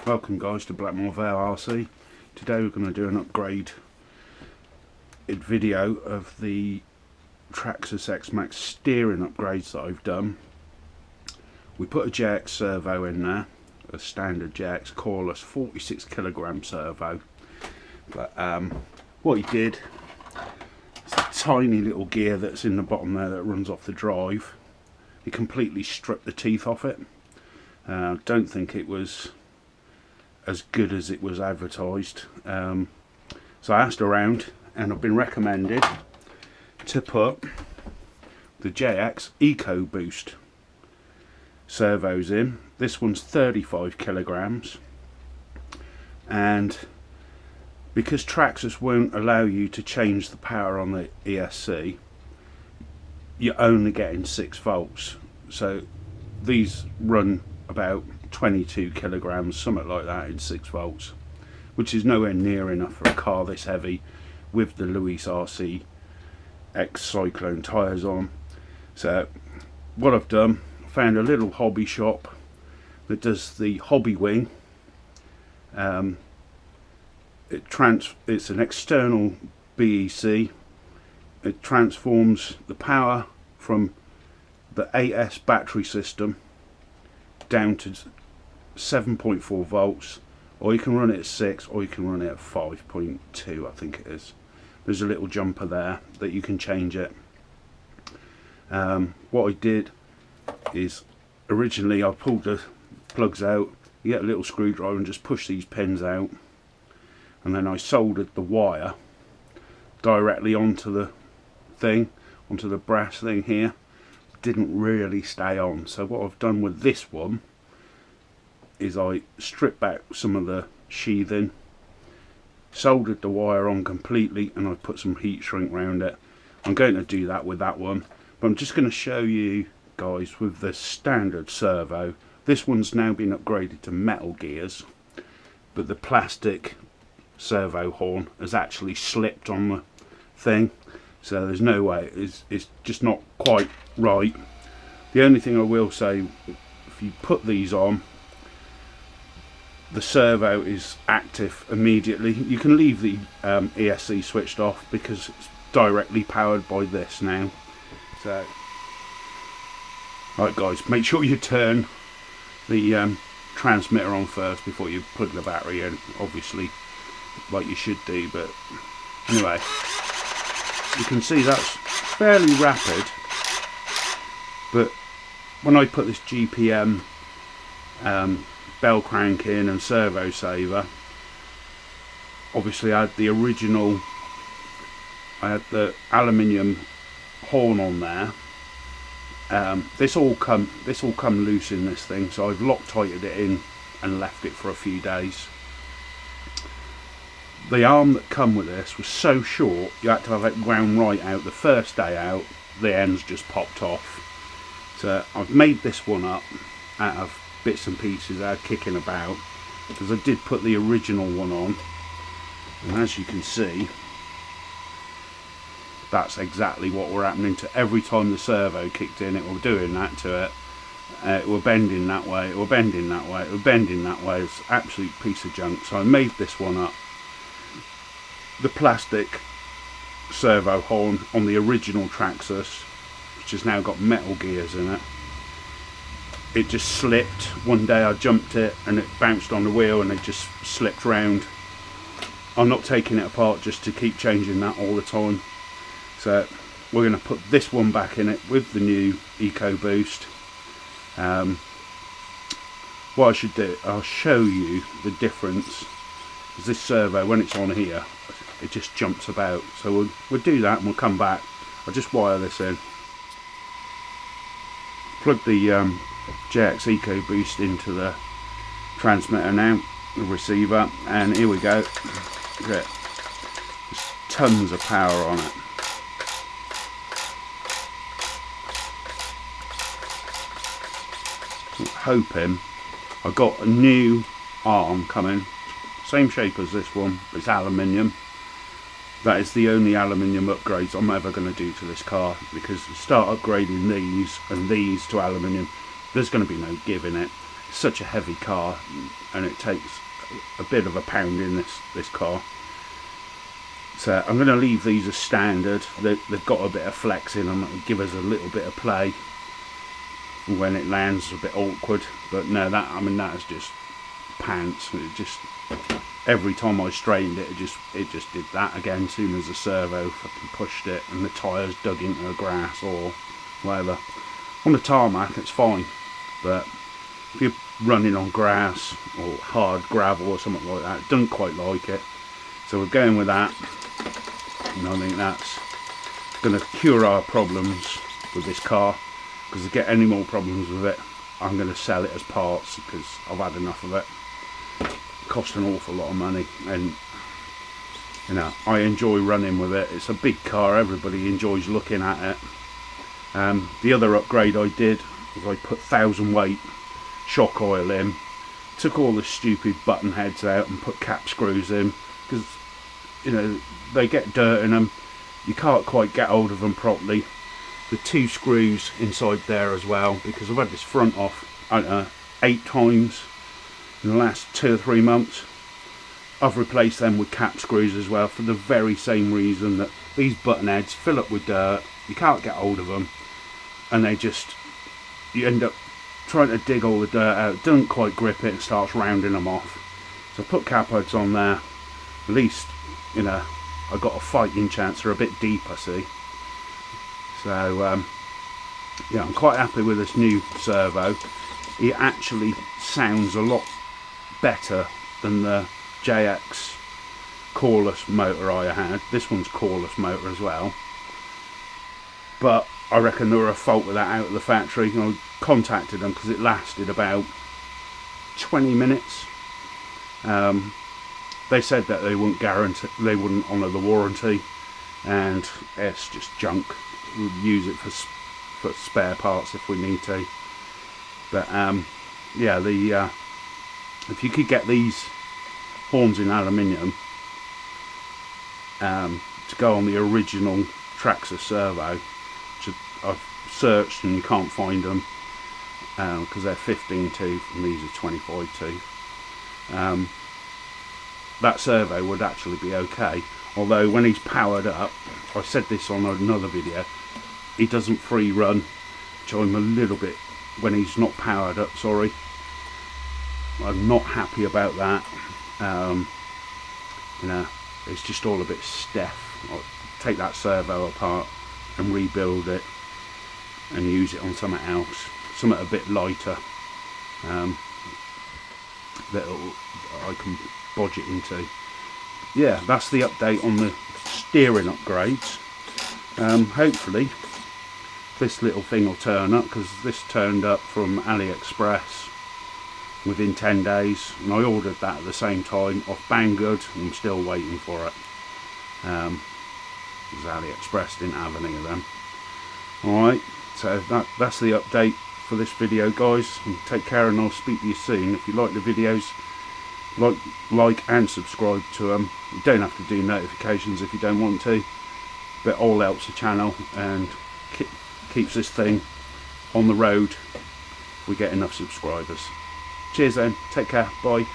Welcome guys to Blackmore Vale RC. Today we're going to do an upgrade video of the Traxxas X-Maxx Steering upgrades that I've done. We put a JX servo in there, a standard JX coreless 46 kilogram servo, but what he did is a tiny little gear that's in the bottom there that runs off the drive. He completely stripped the teeth off it. Don't think it was as good as it was advertised, so I asked around and I've been recommended to put the JX ecoboast servos in. This one's 35 kilograms, and because Traxxas won't allow you to change the power on the ESC, you're only getting 6 volts, so these run about 22 kilograms, something like that, in 6 volts, which is nowhere near enough for a car this heavy with the Lewis RC X Cyclone tyres on. So what I've done, I found a little hobby shop that does the Hobbywing. It's an external BEC. It transforms the power from the 8S battery system down to 7.4 volts, or you can run it at 6, or you can run it at 5.2, I think it is. There's a little jumper there that you can change it. What I did is, originally I pulled the plugs out, you get a little screwdriver and just push these pins out, and then I soldered the wire directly onto the thing, onto the brass thing here. Didn't really stay on, so what I've done with this one is I stripped back some of the sheathing, soldered the wire on completely, and I put some heat shrink around it. I'm going to do that with that one, but I'm just going to show you guys with the standard servo. This one's now been upgraded to metal gears, but the plastic servo horn has actually slipped on the thing, so there's no way, it's just not quite right. The only thing I will say, if you put these on, the servo is active immediately. You can leave the ESC switched off because it's directly powered by this now. So, right guys, make sure you turn the transmitter on first before you plug the battery in, obviously, like you should do. But anyway, you can see that's fairly rapid, but when I put this GPM bell crank in and servo saver, obviously I had the original, I had the aluminium horn on there. This all come loose in this thing, so I've Loctited it in and left it for a few days. The arm that come with this was so short you had to have it wound right out. The first day out, the ends just popped off. So I've made this one up out of bits and pieces I had kicking about, because I did put the original one on, and as you can see, that's exactly what were happening to every time the servo kicked in. It were doing that to it. It were bending that way, it were bending that way, it were bending that way. It's an absolute piece of junk. So I made this one up. The plastic servo horn on the original Traxxas, which has now got metal gears in it, it just slipped. One day I jumped it and it bounced on the wheel and it just slipped round. I'm not taking it apart just to keep changing that all the time. So we're going to put this one back in it with the new ecoboast. What I should do, I'll show you the difference. Because this servo, when it's on here, it just jumps about. So we'll do that and we'll come back. I'll just wire this in. Plug the JX ecoboast into the transmitter now, the receiver, and here we go. There's tons of power on it. I'm hoping I got a new arm coming, same shape as this one, it's aluminium. That is the only aluminium upgrades I'm ever going to do to this car, because to start upgrading these and these to aluminium, there's going to be no give in it. such a heavy car, and it takes a bit of a pounding, this car. So I'm going to leave these as standard. They've got a bit of flex in them, give us a little bit of play when it lands. A bit awkward, but no, that is just pants. It just, every time I straightened it, it just did that again. As soon as the servo fucking pushed it and the tyres dug into the grass or whatever. On the tarmac it's fine, but if you're running on grass or hard gravel or something like that, it doesn't quite like it. So we're going with that, and I think that's going to cure our problems with this car. Because to get any more problems with it, I'm going to sell it as parts, because I've had enough of it. It costs an awful lot of money, and you know, I enjoy running with it. It's a big car, everybody enjoys looking at it. The other upgrade I did was I put 1000 weight shock oil in, took all the stupid button heads out and put cap screws in, because you know, they get dirt in them, you can't quite get hold of them properly. The 2 screws inside there as well, because I've had this front off, I don't know, 8 times in the last 2 or 3 months. I've replaced them with cap screws as well, for the very same reason, that these button heads fill up with dirt, you can't get hold of them, and you end up trying to dig all the dirt out, doesn't quite grip it, and starts rounding them off. So I put cap heads on there, at least, you know, I've got a fighting chance. They're a bit deeper, see. So yeah, I'm quite happy with this new servo. It actually sounds a lot better than the JX coreless motor I had. This one's coreless motor as well, but I reckon they were a fault with that out of the factory. I contacted them because it lasted about 20 minutes. They said that they wouldn't honour the warranty, and it's just junk. We'll use it for spare parts if we need to. But yeah, if you could get these horns in aluminium to go on the original Traxxas Servo, which I've searched and you can't find them because they're 15 tooth and these are 25 tooth. That servo would actually be okay, although when he's powered up, I said this on another video, he doesn't free run, which I'm a little bit, when he's not powered up, sorry, I'm not happy about that. You know, it's just all a bit stiff. I'll take that servo apart and rebuild it and use it on something else, something a bit lighter, that I can bodge it into. Yeah, that's the update on the steering upgrades. Hopefully this little thing will turn up, because this turned up from AliExpress within 10 days, and I ordered that at the same time off Banggood, and I'm still waiting for it, because AliExpress didn't have any of them. Alright, so that's the update for this video, guys, and take care, and I'll speak to you soon. If you like the videos, like and subscribe to them. You don't have to do notifications if you don't want to, but all helps the channel and keeps this thing on the road if we get enough subscribers. Cheers then, take care, bye.